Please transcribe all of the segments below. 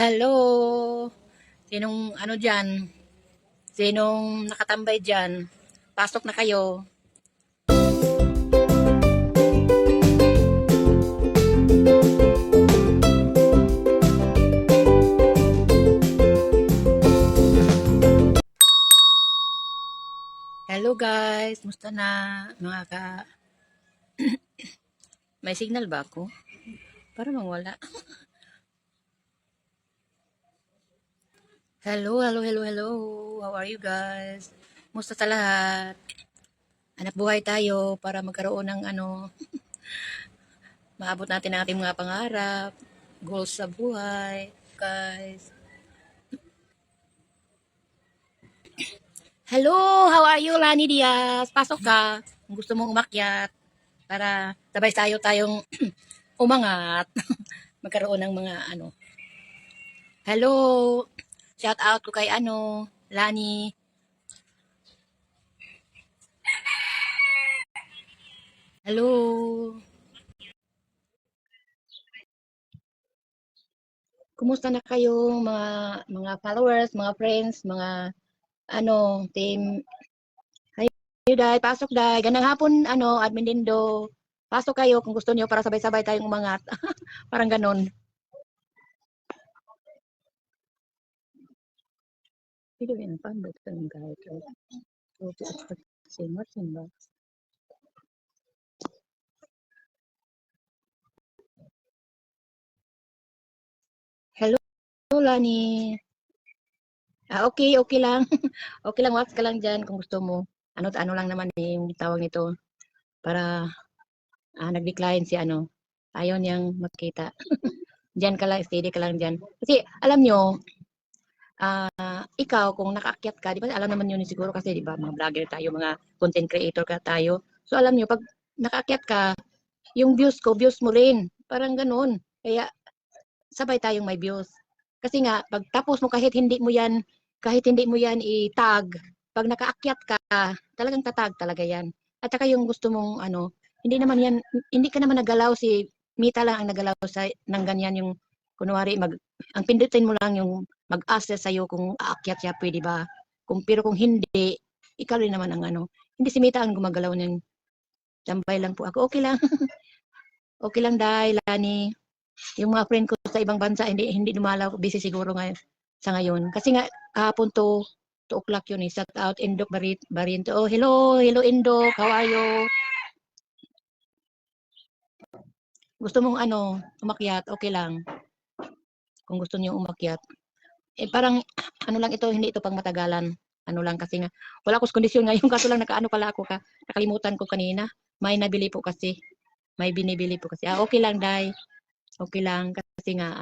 Hello! Sinong ano dyan? Sinong nakatambay dyan? Pasok na kayo. Hello guys! Musta na mga ka... May signal ba ako? Para bang wala. Hello. How are you guys? Musta sa lahat? Hanap buhay tayo para magkaroon ng maabot natin ang ating mga pangarap, goals sa buhay, guys. Hello! How are you, Lani Diaz? Pasok ka kung gusto mong umakyat para sabay tayong umangat. Magkaroon ng mga Hello! Shout out ko kay Lani. Hello! Kumusta na kayo mga followers, mga friends, mga team? Hayo day, pasok day. Ganang hapon admin Dindo. Pasok kayo kung gusto niyo para sabay-sabay tayong umangat. Parang ganon. Video yan, paano ba ito ng guide? Simba. Hello, Lani. Okay lang. Okay lang, watch ka lang dyan kung gusto mo. Ano lang naman yung tawag nito para nag-decline si ayaw niyang makita. Diyan ka lang, steady ka lang dyan. Kasi alam nyo, ikaw kung nakaakyat ka, di ba alam naman yun siguro kasi di ba mga vlogger tayo, mga content creator ka tayo. So alam nyo, pag nakaakyat ka, yung views mo rin. Parang ganun. Kaya sabay tayong may views. Kasi nga, pag tapos mo kahit hindi mo yan i-tag, pag nakaakyat ka, talagang tatag talaga yan. At saka yung gusto mong hindi ka naman nagalaw, si Mita lang ang nagalaw ng ganyan yung, kunwari, ang pindutin mo lang yung mag-assess sa'yo kung aakyat siya, pwede ba? Pero kung hindi, ikaw rin naman ang hindi si Mita ang gumagalaw niyan. Tambay lang po ako. Okay lang. Okay lang, dahil Lani. Yung mga friend ko sa ibang bansa, hindi dumalaw, busy siguro sa ngayon. Kasi nga, kahapon 2 o'clock yun eh. Shout out, Indok Barinto. Oh, hello Indok, how are you? Gusto mong umakyat, okay lang. Kung gusto niyo umakyat. Parang, lang ito, hindi ito pang matagalan. Lang kasi nga, wala akong kondisyon ngayon, kaso lang pala ako nakalimutan ko kanina. May nabili po kasi. May binibili po kasi. Okay lang, Day. Okay lang kasi nga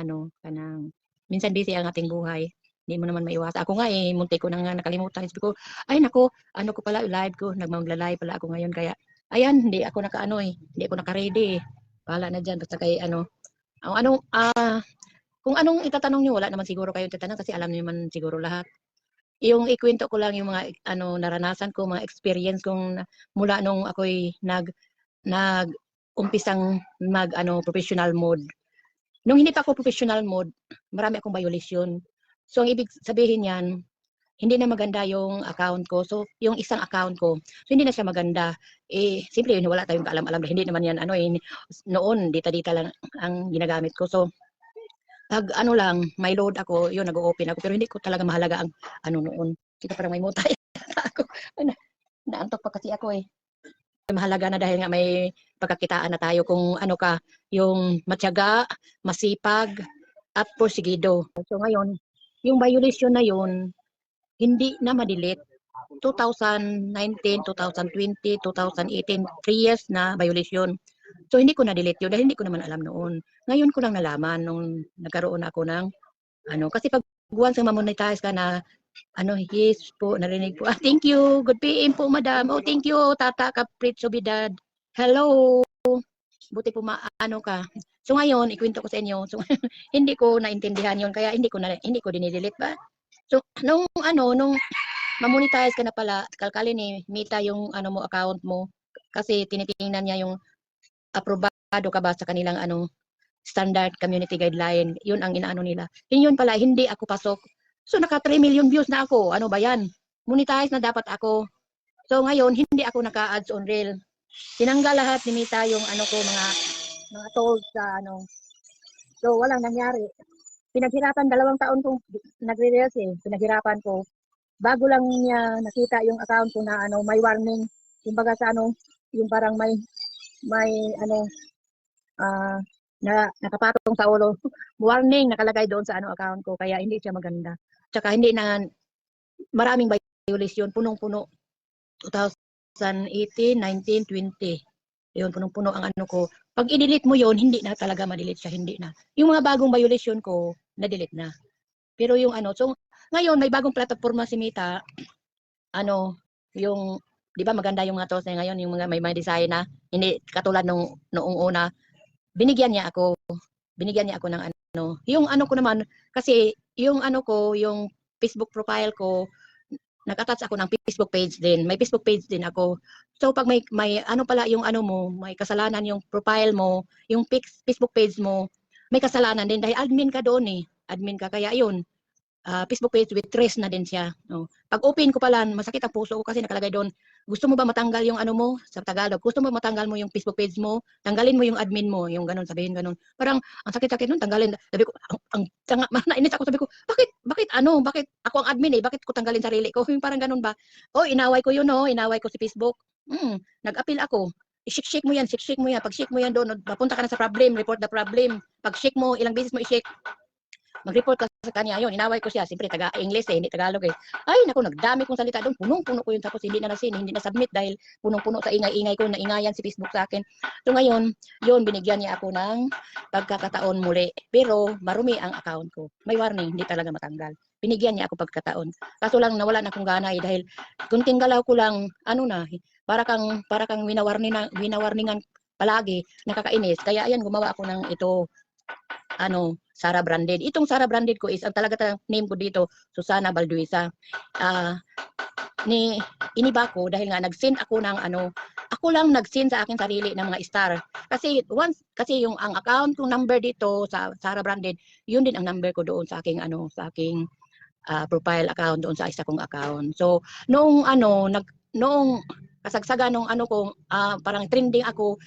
kanang minsan busy ang ating buhay. Hindi mo naman maiwasan. Ako nga muntik ko na nga nakalimutan. Sabi ko, ay nako, ko pala live ko, nagmamagla-live pala ako ngayon kaya ayan, hindi ako hindi ako naka-ready. Bahala na diyan basta kay kung anong itatanong niyo wala naman siguro kayo tatanong kasi alam niyo man siguro lahat. Yung ikwento ko lang yung mga naranasan ko, mga experience kong mula nung ako'y nag umpisang professional mode. Nung hindi pa ako professional mode, marami akong violation. So, ang ibig sabihin yan, hindi na maganda yung account ko. So, yung isang account ko, so hindi na siya maganda. Simple yun, wala tayong kaalam-alam. Hindi naman yan, noon, dita-dita lang ang ginagamit ko. So, pag lang, may load ako, yun, nag-open ako. Pero hindi ko talaga mahalaga ang noon. Kita parang may mutay ako. Naantok pa kasi ako eh. Mahalaga na dahil nga may pagkakitaan na tayo kung yung matyaga, masipag, at porsigido. So ngayon, yung violation na yun, hindi na ma-delete. 2019, 2020, 2018, 3 years na violation. So hindi ko na-delete yun dahil hindi ko naman alam noon. Ngayon ko lang nalaman nung nagkaroon ako ng kasi pag once ma-monetize ka na yes po, narinig po. Thank you. Good PM po, madam. Oh, thank you, Tata Kaprit Subidad. Hello. Buti po ka. So ngayon, ikwento ko sa inyo. So, hindi ko naintindihan yon kaya hindi ko dinidelete ba. So, nung ma-monetize ka na pala, kalkalin ni Mita yung mo account mo kasi tinitingnan niya yung aprobado ka ba sa kanilang standard community guideline. Yun ang inaano nila. Yun pala, hindi ako pasok. So, naka 3 million views na ako. Ano ba yan? Monetize na dapat ako. So, ngayon, hindi ako naka-ads on reel. Tinanggal lahat ni Mita yung ano ko, mga tolls sa ano. So, walang nangyari. Pinaghirapan, 2 taon kong nagre-reels eh. Pinaghirapan ko. Bago lang niya nakita yung account ko na ano, may warning. Kumbaga sa ano, yung parang may ano, na nakapatong sa ulo. Warning nakalagay doon sa ano account ko, kaya hindi siya maganda. Tsaka hindi na, maraming violation, punong-puno. 2018, 19, 20. Yun, punong-puno ang ano ko. Pag i-delete mo yun, hindi na talaga ma-delete siya, hindi na. Yung mga bagong violation ko, na-delete na. Pero yung ano, so ngayon may bagong platforma si Mita, ano, yung, di ba maganda yung mga tools na ngayon, yung mga may design na, hindi katulad noong una, binigyan niya ako ng ano, yung ano ko naman, kasi yung ano ko, yung Facebook profile ko, nag-attach ako ng Facebook page din. May Facebook page din ako. So pag may ano pala yung ano mo, may kasalanan yung profile mo, yung Facebook page mo, may kasalanan din dahil admin ka doon eh. Admin ka, kaya yun. Facebook page with trace na din siya. No. Pag open ko pala, masakit ang puso ko kasi nakalagay doon, gusto mo ba matanggal yung ano mo sa Tagalog? Gusto mo matanggal mo yung Facebook page mo? Tanggalin mo yung admin mo, yung ganun, sabihin ganun. Parang ang sakit-sakit nun, tanggalin. Sabi ko, nainis ako, sabi ko, bakit ako ang admin eh, bakit ko tanggalin sarili ko? Yung parang ganun ba? Oh, inaway ko yun, inaway ko si Facebook. Nag-appeal ako. I-shake mo yan, shake mo yan. Pag shake mo yan doon, mapunta ka na sa problem, report the problem. Pag shake mo, ilang beses mo i-shake, mag-report ka sa kanya. Yun, inaway ko siya. Siyempre, taga-English eh, hindi Tagalog eh. Ay, naku, nagdami kong salita doon. Punong-puno ko yun. Tapos hindi na nasin, hindi na submit dahil punong-puno sa ingay-ingay ko, naingayan si Facebook sa akin. So ngayon, yun, binigyan niya ako ng pagkakataon muli. Pero marumi ang account ko. May warning, hindi talaga matanggal. Binigyan niya ako pagkataon. Kaso lang nawala na akong gana eh, dahil kunting galaw ko lang, ano na, para kang winawarningan palagi, nakakainis. Kaya ayan, gumawa ako ng ito, ano, Sara Branded. Itong Sara Branded ko is, ang talaga name ko dito, Susana Balduisa. Iniba ko dahil nga nag-send ako ng ano, ako lang nag-send sa akin sarili ng mga star. Kasi yung ang account kong number dito sa Sara Branded, yun din ang number ko doon sa aking ano, sa aking profile account doon sa isa kong account. So, noong kasagsaga nung ano ko, parang trending ako,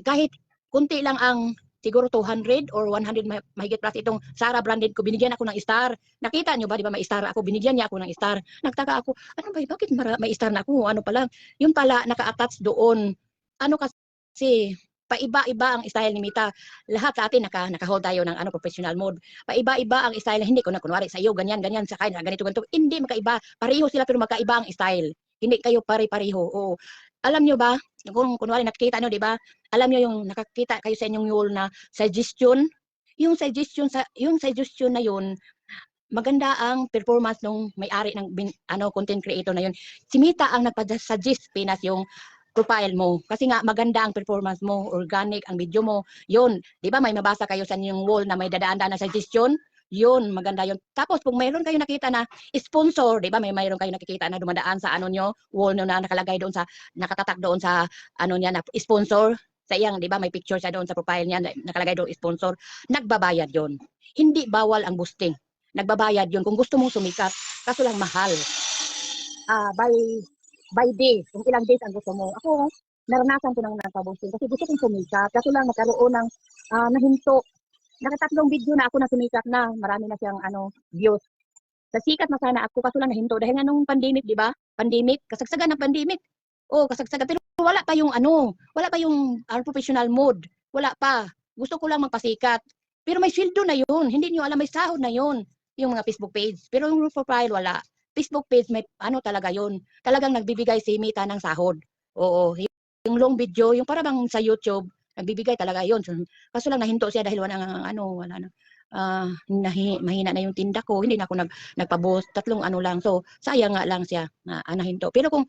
kahit kunti lang ang siguro 200 or 100 mahigit plus itong Sara Branded ko, binigyan ako ng star. Nakita nyo ba, di ba may star ako, binigyan niya ako ng star. Nagtaka ako, ano ba, bakit may star na ako? Ano pala, yun pala, naka-attach doon. Ano kasi, paiba-iba ang style ni Mita. Lahat sa atin naka-hold tayo ng ano, professional mode. Paiba-iba ang style, hindi ko na kunwari sa iyo, ganyan, sa kanya, ganito. Hindi magkaiba. Pareho sila pero magkaiba ang style. Hindi kayo pare-pareho. Oo. Alam nyo ba, kung kunwari nakikita nyo, di ba? Alam nyo yung nakakita kayo sa inyong wall na suggestion, yung suggestion na yun, maganda ang performance nung may-ari ng content creator na yun. Si Mita ang nagpa-suggest pinas yung profile mo kasi nga maganda ang performance mo, organic ang video mo. Yun, 'di ba may mabasa kayo sa inyong wall na may dadaan-daan na suggestion? Yun, maganda yun. Tapos kung mayroon kayo nakita na sponsor, 'di ba? Mayroon kayo nakikita na dumadaan sa ano nyo, wall nyo na nakalagay doon sa nakatatak doon sa ano niya na sponsor. Sa iyang, 'di ba? May picture siya doon sa profile niya nakalagay doon sponsor. Nagbabayad 'yon. Hindi bawal ang boosting. Nagbabayad 'yon kung gusto mong sumikat. Kaso lang mahal. By days, kung ilang days ang gusto mo. Ako, naranasan ko nang nagpa-boosting kasi gusto kong sumikat. Kaso lang nagkaroon ng nahinto. Nakatatlong video na ako na sumikat na. Marami na siyang views. Sa sikat na sana ako, kaso lang nahinto. Dahil nga nung pandemic, di ba? Pandemic, kasagsagan ng pandemic. Oh, kasagsagan. Pero wala pa yung professional mode. Wala pa. Gusto ko lang magpasikat. Pero may sweldo na yun. Hindi nyo alam, may sahod na yun. Yung mga Facebook page. Pero yung profile, wala. Facebook page, may talaga yun. Talagang nagbibigay si Mita ng sahod. Oo. Yung long video, yung parang sa YouTube, nagbibigay talaga yun. Kaso lang nahinto siya dahil wala na. Mahina na yung tinda ko. Hindi na ako nagpa-boss. 3 ano lang. So, sayang nga lang siya na nahinto. Pero kung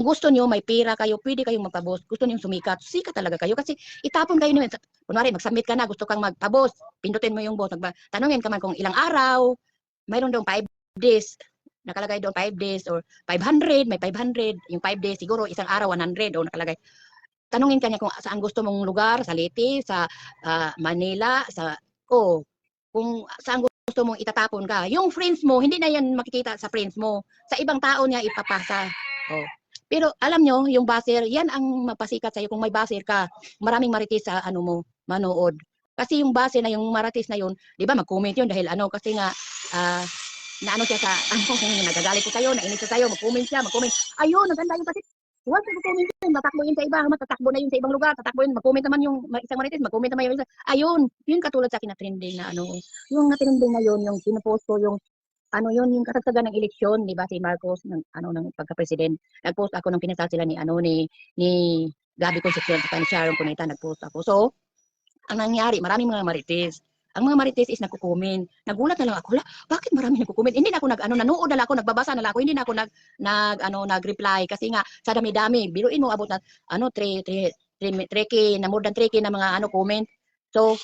gusto niyo, may pera kayo, pwede kayong magpa-boss. Gusto niyo sumikat, sikat talaga kayo. Kasi itapon kayo naman. Kunwari, mag-submit ka na, gusto kang magpa-boss. Pindutin mo yung boss. Tanungin ka man kung ilang araw. Mayroon daw 5 days. Nakalagay doon 5 days or 500, may 500. Yung 5 days, siguro isang araw 100 o nakalagay. tanungin ka niya kung saan gusto mong lugar, sa Leyte, sa Manila, kung saan gusto mong itatapon ka. Yung friends mo, hindi na yan makikita sa friends mo. Sa ibang tao niya ipapasa. Oh. Pero alam nyo, yung buzzer, yan ang mapasikat sa'yo. Kung may buzzer ka, maraming marites sa ano mo, manood. Kasi yung buzzer na yung marites na yun, di ba mag-comment yun dahil ano, kasi nga, na ano siya sa, nagagalit ko sa'yo, nainis siya sa'yo, mag-comment siya, mag-comment. Ayun, naganda yung kasi, huwag ka mag-comment yun, tatakbo yun sa iba, tatakbo na yun sa ibang lugar, tatakbo yun, mag-comment naman yung isang marites, mag-comment naman yung isa. Ayun, yun katulad sa kinatrending na ano, yung natrending na yun, yung pinupost ko, yung ano yun, yung kasagsagan ng eleksyon, di ba, si Marcos, ng pagka-president. Nag-post ako nung pinasal sila ni Gabi Concepcion at ni Sharon Cuneta, nag-post ako. So, ang nangyari, maraming mga marites. Ang mga marites is nagko-comment. Nagulat na lang ako, bakit marami nagko-comment? Hindi na ako nanonood na lang ako, nagbabasa na lang ako, hindi na ako nag-reply kasi nga sa dami-dami. Biruin mo abot na 3K na more than 3K na mga comment. So,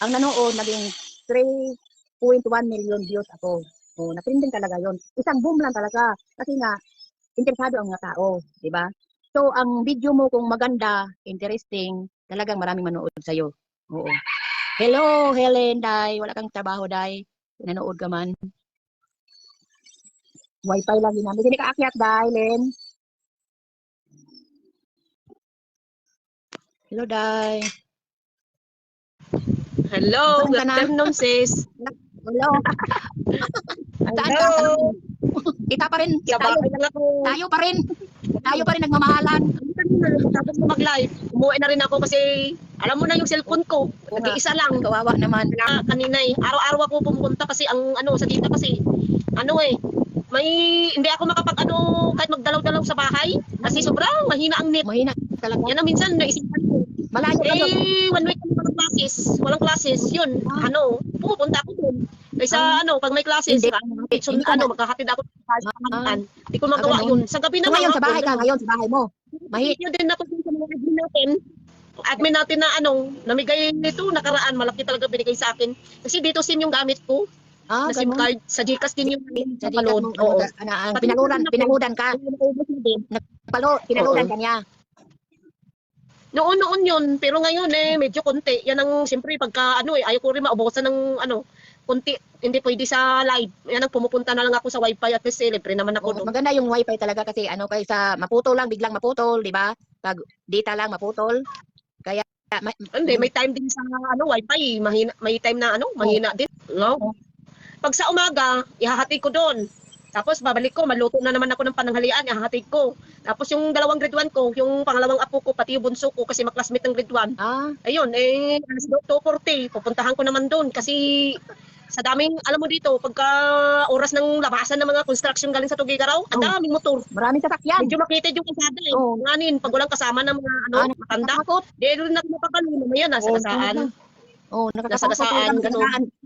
ang nanood naging 3.1 million views ako. Oh, natrending talaga 'yon. Isang boom lang talaga kasi nga interesado ang mga tao, 'di ba? So, ang video mo kung maganda, interesting, talagang maraming manood sa iyo. Oo. Hello, Helen, Day. Wala kang trabaho, Day. Nanood ka man. Wi-Fi lang din namin. Hindi ka akyat, Day, Helen. Hello, Day. Hello, good afternoon, sis. Hello. Hello. Kita pa rin. Tayo pa rin. Tayo pa rin nagmamahalan. Tapos na mag-live. Umuwi na rin ako kasi alam mo na yung cellphone ko. Nag-iisa lang. Kawawa naman. Kanina araw-araw ako pumunta kasi ang sa dito kasi hindi ako kahit magdalaw-dalaw sa bahay kasi sobrang mahina ang net. Mahina talaga. Yan na minsan naisipan ko. Malayo ka doon. 1 week walang classes. Yun, pupunta ako doon. Kaysa pag may classes, magkahatid ako sa kamantan. Hindi ko magawa yun. Sa gabi naman ngayon, sa bahay ka, ngayon, sa bahay mo. Yun din ako sa mga admin natin. Admin natin na namigay nito, nakaraan, malaki talaga binigay sa akin. Kasi dito SIM yung gamit ko. Na SIM card, sa GCash din yung napaload. Pinaludan ka. Pinaludan ka niya. Noon yun, pero ngayon medyo konti. Yan ang siyempre pagka ayaw ko rin maubusan ng konti. Hindi pwede sa live. Yan ang pumupunta na lang ako sa wifi at least libre naman ako doon. Maganda yung wifi talaga kasi kaysa maputol lang, biglang maputol, di ba? Pag data lang maputol. Kaya hindi, may time din sa wifi, mahina, may time na mahina din. No? Pag sa umaga, ihahatid ko doon. Tapos babalik ko, maluto na naman ako ng pananghalian, ihahatid ko. Tapos yung dalawang grade 1 ko, yung pangalawang apo ko, pati yung bunso ko kasi maklasmate ng grade 1. Ayun, 2:40, pupuntahan ko naman doon kasi sa daming, alam mo dito, pagka oras ng labasan ng mga construction galing sa Tugigaraw, ang daming motor. Maraming sasakyan. Medyo makitid yung kasada Nganin, pag walang kasama ng mga matanda, dahil na mapapalo mamaya nasa kasaan. Nakasagasaan.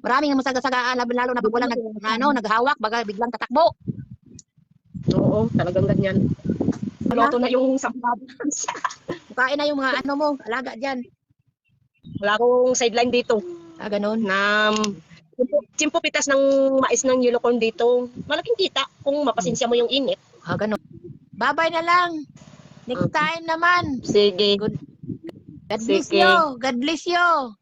Maraming masagasaan, lalo na pag walang naghahawak, baga biglang tatakbo. Oo, talagang ganyan. Luto na yung sampado. Kain na yung mga mo, alaga dyan. Wala akong sideline dito. Ganun. Na tsimpo pitas ng mais ng yellow corn dito. Malaking kita kung mapasensya mo yung init. Ganun. Bye-bye na lang. Next time naman. Sige. God bless you. God bless you.